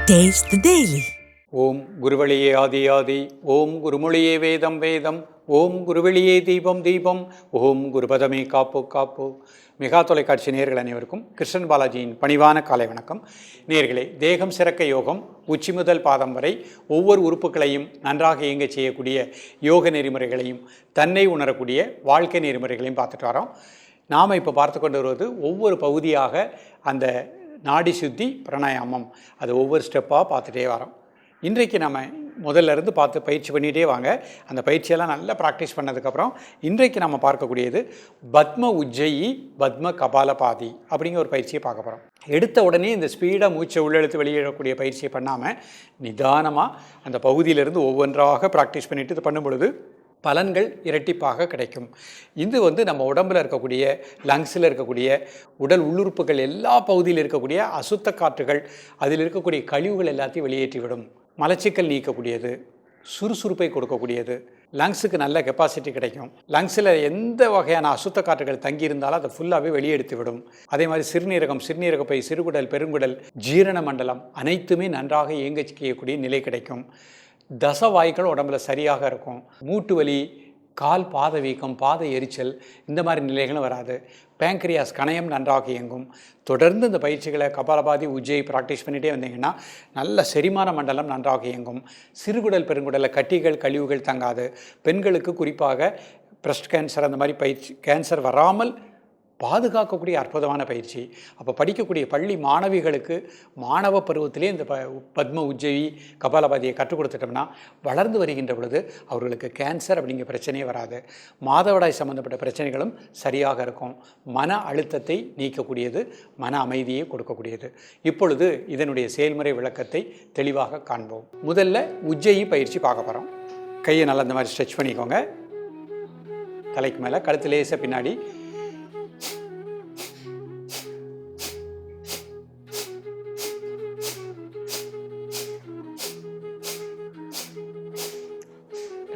Taste the Daily. ஓம் குருவழியே ஆதி ஆதி, ஓம் குருமொழியே வேதம் வேதம், ஓம் குருவெளியே தீபம் தீபம், ஓம் குருபதமே காப்பு காப்பு. மெகா தொலைக்காட்சி நேயர்கள் அனைவருக்கும் கிருஷ்ணன் பாலாஜியின் பணிவான காலை வணக்கம். நேயர்களே, தேகம் சிறக்க யோகம், உச்சி முதல் பாதம் வரை ஒவ்வொரு உறுப்புகளையும் நன்றாக இயங்க செய்யக்கூடிய யோக நெறிமுறைகளையும் தன்னை உணரக்கூடிய வாழ்க்கை நெறிமுறைகளையும் பார்த்துட்டு வரோம். நாம் இப்போ பார்த்து கொண்டு வருவது ஒவ்வொரு பகுதியாக அந்த நாடி சுத்தி பிராணாயாமம், அது ஒவ்வொரு ஸ்டெப்பாக பார்த்துட்டே வரோம். இன்றைக்கு நம்ம முதல்ல இருந்து பார்த்து பயிற்சி பண்ணிகிட்டே வாங்க. அந்த பயிற்சியெல்லாம் நல்லா ப்ராக்டிஸ் பண்ணதுக்கப்புறம் இன்றைக்கு நம்ம பார்க்கக்கூடியது பத்ம உஜ்ஜயி பத்ம கபாலபாதி அப்படிங்கிற ஒரு பயிற்சியை பார்க்க போகிறோம். எடுத்த உடனே இந்த ஸ்பீடாக மூச்சை உள்ளெழுத்து வெளியிடக்கூடிய பயிற்சியை பண்ணாமல் நிதானமாக அந்த பகுதியிலிருந்து ஒவ்வொன்றாக ப்ராக்டிஸ் பண்ணிவிட்டு இது பண்ணும் பொழுது பலன்கள் இரட்டிப்பாக கிடைக்கும். இது நம்ம உடம்பில் இருக்கக்கூடிய லங்ஸில் இருக்கக்கூடிய உடல் உள்ளுறுப்புகள் எல்லா பகுதியில் இருக்கக்கூடிய அசுத்த காற்றுகள், அதில் இருக்கக்கூடிய கழிவுகள் எல்லாத்தையும் வெளியேற்றிவிடும். மலச்சிக்கல் நீக்கக்கூடியது, சுறுசுறுப்பை கொடுக்கக்கூடியது, லங்ஸுக்கு நல்ல கெப்பாசிட்டி கிடைக்கும். லங்ஸில் எந்த வகையான அசுத்த காற்றுகள் தங்கியிருந்தாலும் அதை ஃபுல்லாகவே வெளியெடுத்து விடும். அதே மாதிரி சிறுநீரகப்பை, சிறுகுடல், பெருங்குடல், ஜீரண மண்டலம் அனைத்துமே நன்றாக இயங்க செய்யக்கூடிய நிலை கிடைக்கும். தசவாய்கள் உடம்புல சரியாக இருக்கும். மூட்டு வலி, கால் பாத வீக்கம், பாத எரிச்சல், இந்த மாதிரி நிலைகளும் வராது. பேங்க்ரியாஸ் கணையம் நன்றாக இயங்கும். தொடர்ந்து இந்த பயிற்சிகளை கபாலபாதி உஜ்ஜை ப்ராக்டிஸ் பண்ணிகிட்டே வந்தீங்கன்னா நல்ல செரிமான மண்டலம் நன்றாக இயங்கும். சிறுகுடல் பெருங்குடலில் கட்டிகள் கழிவுகள் தங்காது. பெண்களுக்கு குறிப்பாக பிரஸ்ட் கேன்சர் அந்த மாதிரி கேன்சர் வராமல் பாதுகாக்கக்கூடிய அற்புதமான பயிற்சி. அப்போ படிக்கக்கூடிய பள்ளி மாணவிகளுக்கு மாணவ பருவத்திலே இந்த பத்ம உஜ்ஜயி கபாலபாதியை கற்றுக் கொடுத்துட்டோம்னா வளர்ந்து வருகின்ற பொழுது அவர்களுக்கு கேன்சர் அப்படிங்கிற பிரச்சனையே வராது. மாதவிடாய் சம்மந்தப்பட்ட பிரச்சனைகளும் சரியாக இருக்கும். மன அழுத்தத்தை நீக்கக்கூடியது, மன அமைதியை கொடுக்கக்கூடியது. இப்பொழுது இதனுடைய செயல்முறை விளக்கத்தை தெளிவாக காண்போம். முதல்ல உஜ்ஜயி பயிற்சி பார்க்க போகிறோம். கையை நல்லா இந்த மாதிரி ஸ்ட்ரெச் பண்ணிக்கோங்க. தலைக்கு மேலே, கழுத்து லேசாக பின்னாடி.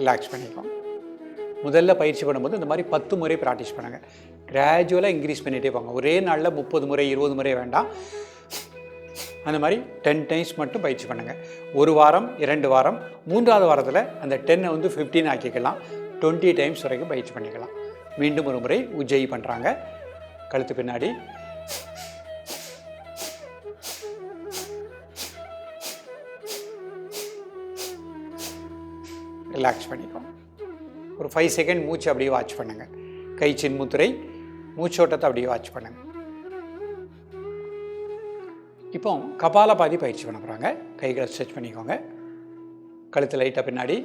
ரிலாக்ஸ் பண்ணிக்கோங்க. முதல்ல பயிற்சி பண்ணும்போது இந்த மாதிரி 10 முறை ப்ராக்டிஸ் பண்ணுங்கள். கிராஜுவலாக இன்க்ரீஸ் பண்ணிகிட்டே போங்க. ஒரே நாளில் 30 முறை 20 முறை வேண்டாம். அந்த மாதிரி 10 டைம்ஸ் மட்டும் பயிற்சி பண்ணுங்கள். ஒரு வாரம், 2 வாரம், 3வது வாரத்தில் அந்த 10 15 ஆக்கிக்கலாம். 20 டைம்ஸ் வரைக்கும் பயிற்சி பண்ணிக்கலாம். மீண்டும் ஒரு முறை உஜ்ஜயி பண்ணுறாங்க. கழுத்து பின்னாடி, ரிலாக்ஸ் பண்ணிக்கோங்க. ஒரு 5 செகண்ட் மூச்சு அப்படியே வாட்ச் பண்ணுங்கள். கை சின்முத்திரை, மூச்சோட்டத்தை அப்படியே வாட்ச் பண்ணுங்கள். இப்போ கபாலபாதி பயிற்சி பண்ண போகிறாங்க. கைகளை ஸ்ட்ரெச் பண்ணிக்கோங்க. கழுத்து லைட்டாக பின்னாடி,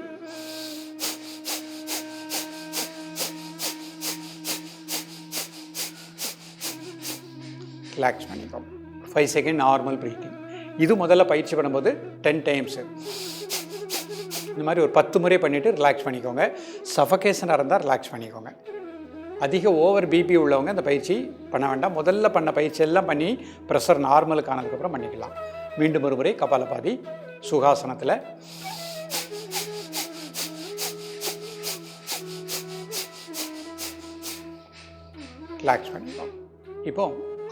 ரிலாக்ஸ் பண்ணிக்கோங்க. 5 செகண்ட் நார்மல் ப்ரீத்திங். இது முதல்ல பயிற்சி பண்ணும்போது 10 டைம்ஸு இந்த மாதிரி ஒரு 10 முறை பண்ணிவிட்டு ரிலாக்ஸ் பண்ணிக்கோங்க. சஃபகேஷனாக இருந்தால் ரிலாக்ஸ் பண்ணிக்கோங்க. அதிக ஓவர் பிபி உள்ளவங்க இந்த பயிற்சி பண்ண வேண்டாம். முதல்ல பண்ண பயிற்சி எல்லாம் பண்ணி ப்ரெஷர் நார்மலுக்கு ஆனதுக்கப்புறம் பண்ணிக்கலாம். மீண்டும் ஒரு முறை கபாலபாதி சுகாசனத்தில். ரிலாக்ஸ் பண்ணிக்கோங்க. இப்போ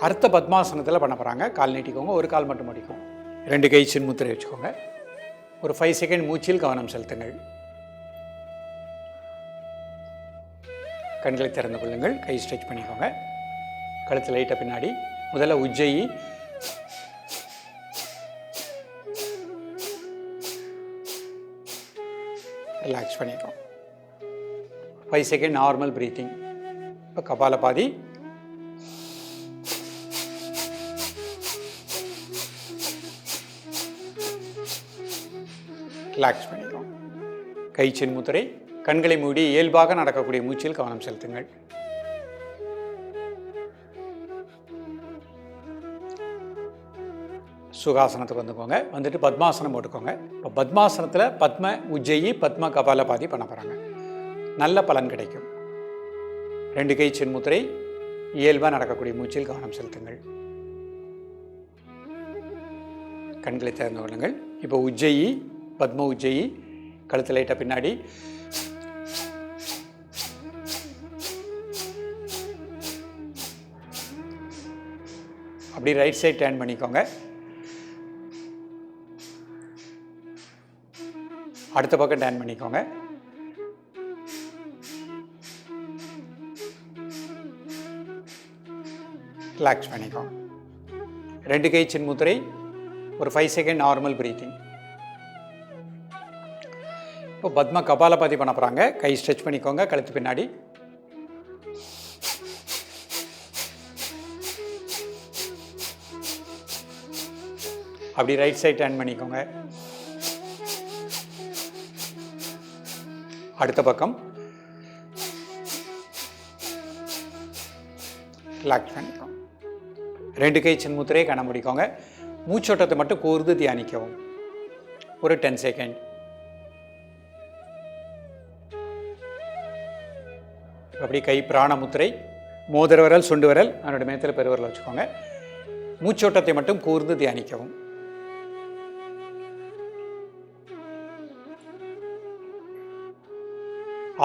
அர்த்த பத்மாசனத்தில் பண்ண போகிறாங்க. கால் நீட்டிக்கோங்க. ஒரு கால் மட்டும் முடிக்கும். 2 கை சின்முத்திரை வச்சுக்கோங்க. ஒரு 5 செகண்ட் மூச்சில் கவனம் செலுத்துங்கள். கண்களை திறந்து கொள்ளுங்கள். கை ஸ்ட்ரெச் பண்ணிக்கோங்க. கழுத்து லைட்டாக பின்னாடி. முதல்ல உஜ்ஜயி. ரிலாக்ஸ் பண்ணிக்கோங்க. 5 செகண்ட் நார்மல் ப்ரீத்திங். இப்போ கபாலபாதி. ரிலாக்ஸ் பண்ணிக்கோங்க. கை சின்முத்திரை. கண்களை மூடி இயல்பாக நடக்கக்கூடிய மூச்சில் கவனம் செலுத்துங்கள். சுகாசனத்துக்கு வந்துக்கோங்க. வந்துட்டு பத்மாசனம் போட்டுக்கோங்க. இப்போ பத்மாசனத்தில் பத்ம உஜ்ஜயி பத்ம கபாலபாதி பண்ண போகிறாங்க. நல்ல பலன் கிடைக்கும். 2 கை சின்முத்திரை. இயல்பாக நடக்கக்கூடிய மூச்சில் கவனம் செலுத்துங்கள். கண்களை திறந்து கொள்ளுங்கள். இப்போ உஜ்ஜயி பத்ம உஜ்ஜயி. கழுத்து லைட்டாக பின்னாடி. அப்படி ரைட் சைட் டர்ன் பண்ணிக்கோங்க. அடுத்த பக்கம் டர்ன் பண்ணிக்கோங்க. ரிலாக்ஸ் பண்ணிக்கோங்க. 2 கை சின்முத்திரை. ஒரு 5 செகண்ட் நார்மல் பிரீத்திங். இப்போ பத்ம கபாலபாதி பண்ண போகிறாங்க. கை ஸ்ட்ரெச் பண்ணிக்கோங்க கழுத்து பின்னாடி. அப்படி ரைட் சைட் டர்ன் பண்ணிக்கோங்க. அடுத்த பக்கம் ரிலாக்ஸ் பண்ணிக்கோங்க. 2 கை சின்முத்திரையை கண்ண முடிக்கோங்க. மூச்சோட்டத்தை மட்டும் கூர்ந்து தியானிக்கவும். ஒரு 10 செகண்ட். அப்படி கை பிராணமுத்திரை. மோதிர விரல் சுண்டு விரல் அதனோட மேத்தில் பெருவிரல் வச்சுக்கோங்க. மூச்சோட்டத்தை மட்டும் கூர்ந்து தியானிக்கவும்.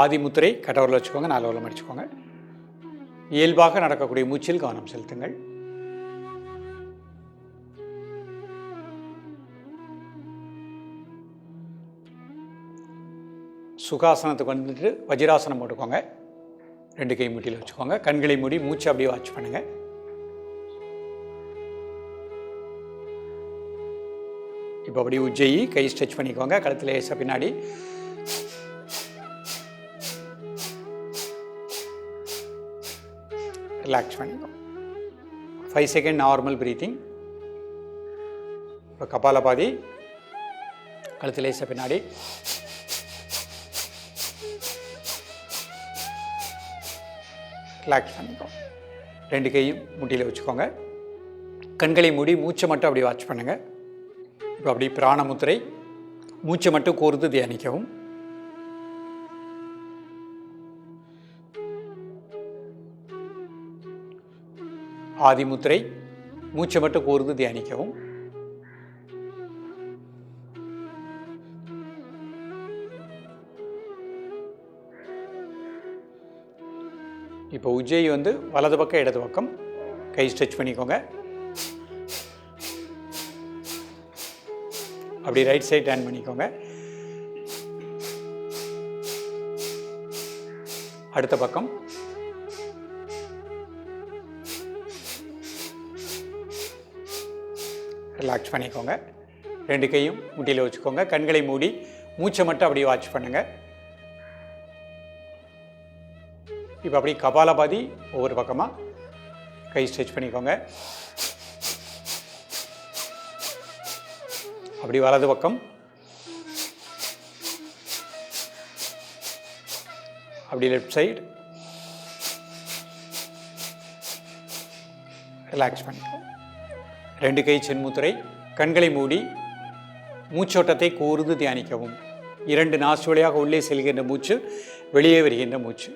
ஆதிமுத்திரை கட்டவரில் வச்சுக்கோங்க. 4 விரல் மடிச்சுக்கோங்க. இயல்பாக நடக்கக்கூடிய மூச்சில் கவனம் செலுத்துங்கள். சுகாசனத்துக்கு வந்துட்டு வஜ்ராசனம் போட்டுக்கோங்க. 2 கை முட்டியில் வச்சுக்கோங்க. கண்களை மூடி மூச்சு அப்படியே வாட்ச் பண்ணுங்கள். இப்போ அப்படி உஜ்ஜயி கை ஸ்ட்ரெச் பண்ணிக்கோங்க. கழுத்தில் லேசாக பின்னாடி. ரிலாக்ஸ் பண்ணிக்கோங்க. 5 செகண்ட் நார்மல் பிரீத்திங். இப்போ கபாலபாதி. கழுத்தில் லேசாக பின்னாடி. ரிலாக்ஸ் பண்ணிக்கோங்க. 2 கையும் முட்டியில் வச்சுக்கோங்க. கண்களை மூடி மூச்சை மட்டும் அப்படி வாட்ச் பண்ணுங்கள். இப்போ அப்படி பிராணமுத்திரை. மூச்சை மட்டும் கூர்ந்து தியானிக்கவும். ஆதிமுத்திரை. மூச்சை மட்டும் கூர்ந்து தியானிக்கவும். இப்போ உஜ்ஜயி வந்து வலது பக்கம் இடது பக்கம். கை ஸ்ட்ரெச் பண்ணிக்கோங்க. அப்படி ரைட் சைட் டர்ன் பண்ணிக்கோங்க. அடுத்த பக்கம். ரிலாக்ஸ் பண்ணிக்கோங்க. 2 கையும் முட்டியில் வச்சுக்கோங்க. கண்களை மூடி மூச்சை மட்டும் அப்படியே வாட்ச் பண்ணுங்கள். இப்போ அப்படி கபாலபாதி ஒவ்வொரு பக்கமாக கை ஸ்ட்ரெச் பண்ணிக்கோங்க. அப்படி வலது பக்கம். அப்படி லெஃப்ட் சைடு. ரிலாக்ஸ் பண்ணிக்கோங்க. 2 கை சின்முத்திரை. கண்களை மூடி மூச்சோட்டத்தை கூர்ந்து தியானிக்கவும். 2 நாசு வழியாக உள்ளே செல்கின்ற மூச்சு, வெளியே வருகின்ற மூச்சு.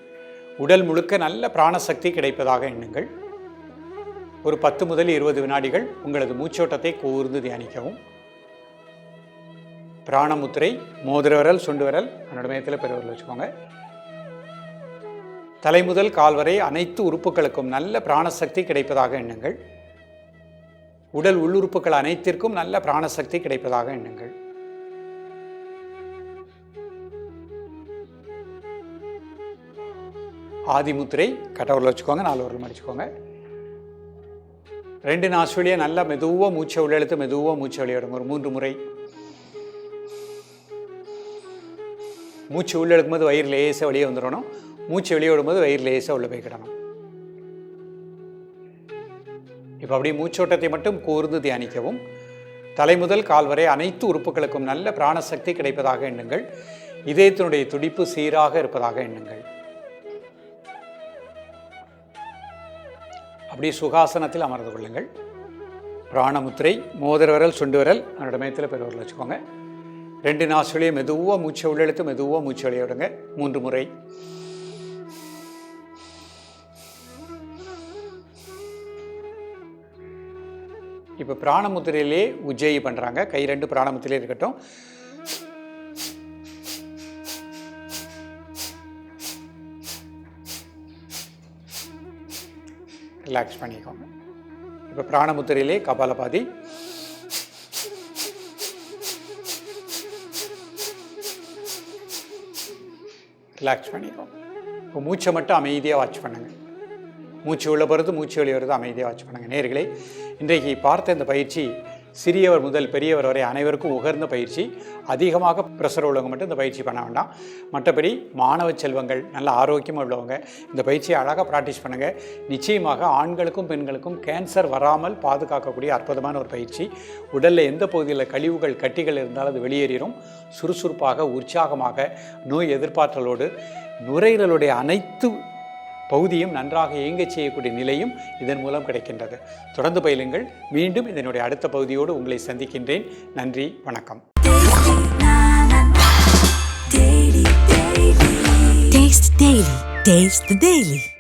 உடல் முழுக்க நல்ல பிராணசக்தி கிடைப்பதாக எண்ணுங்கள். ஒரு 10 முதல் 20 வினாடிகள் உங்களது மூச்சோட்டத்தை கூர்ந்து தியானிக்கவும். பிராணமுத்திரை. மோதிர விரல் சுண்டு விரல் அதனோட மையத்தில் பெருவிரல் வச்சுக்கோங்க. தலை முதல் கால் வரை அனைத்து உறுப்புகளுக்கும் நல்ல பிராணசக்தி கிடைப்பதாக எண்ணுங்கள். உடல் உள்ளுறுப்புகள் அனைத்திற்கும் நல்ல பிராணசக்தி கிடைப்பதாக எண்ணுங்கள். ஆதிமுத்திரை. கட்டவரில் வச்சுக்கோங்க. 4 விரல் மடிச்சுக்கோங்க. 2 நாசு வழியாக நல்லா மெதுவாக மூச்சை உள்ளெழுத்து மெதுவாக மூச்சை வெளியிடுங்க. ஒரு 3 முறை. மூச்சு உள்ளே எடுக்கும்போது வயிறு லேசாக வெளியே வந்துடணும். மூச்சு வெளியே விடும்போது வயிறு லேசாக உள்ளே போய்க்கிடணும். இப்போ அப்படியே மூச்சோட்டத்தை மட்டும் கூர்ந்து தியானிக்கவும். தலை முதல் கால் வரை அனைத்து உறுப்புகளுக்கும் நல்ல பிராணசக்தி கிடைப்பதாக எண்ணுங்கள். இதயத்தினுடைய துடிப்பு சீராக இருப்பதாக எண்ணுங்கள். அப்படியே சுகாசனத்தில் அமர்ந்து கொள்ளுங்கள். பிராணமுத்திரை. மோதிர விரல் சுண்டு விரல் அதனோட மையத்தில் பெருவிரல் வச்சுக்கோங்க. 2 நாசுலேயே மெதுவாக மூச்சை உள்ளெழுத்து மெதுவாக மூச்சை வெளியே விடுங்க. 3 முறை. இப்போ பிராணமுத்திரையிலே உஜ்ஜயி பண்ணுறாங்க. கை 2 பிராணமுத்திரையிலே இருக்கட்டும். ரிலாக்ஸ் பண்ணிக்கோங்க. இப்போ பிராணமுத்திரையிலே கபாலபாதி. ரிலாக்ஸ் பண்ணிக்கும். இப்போ மூச்சை மட்டும் அமைதியாக வாட்ச் பண்ணுங்கள். மூச்சு உள்ள போகிறது, மூச்சு வெளியே வருது, அமைதியாக வாட்ச் பண்ணுங்கள். நேயர்களே, இன்றைக்கு பார்த்த இந்த பயிற்சி சிறியவர் முதல் பெரியவர் வரை அனைவருக்கும் உகர்ந்த பயிற்சி. அதிகமாக ப்ரெஷர் உள்ளவங்க மட்டும் இந்த பயிற்சி பண்ண வேண்டாம். மற்றபடி மாணவ செல்வங்கள் நல்ல ஆரோக்கியமாக உள்ளவங்க இந்த பயிற்சியை அழகாக ப்ராக்டிஸ் பண்ணுங்கள். நிச்சயமாக ஆண்களுக்கும் பெண்களுக்கும் கேன்சர் வராமல் பாதுகாக்கக்கூடிய அற்புதமான ஒரு பயிற்சி. உடலில் எந்த பகுதியில் கழிவுகள் கட்டிகள் இருந்தாலும் அது வெளியேறும். சுறுசுறுப்பாக, உற்சாகமாக, நோய் எதிர்ப்பாற்றலோடு நுரையீரலுடைய அனைத்து பகுதியும் நன்றாக இயங்கச் செய்யக்கூடிய நிலையும் இதன் மூலம் கிடைக்கின்றது. தொடர்ந்து பயிலுங்கள். மீண்டும் இதனுடைய அடுத்த பகுதியோடு உங்களை சந்திக்கின்றேன். நன்றி, வணக்கம். Taste the Daily.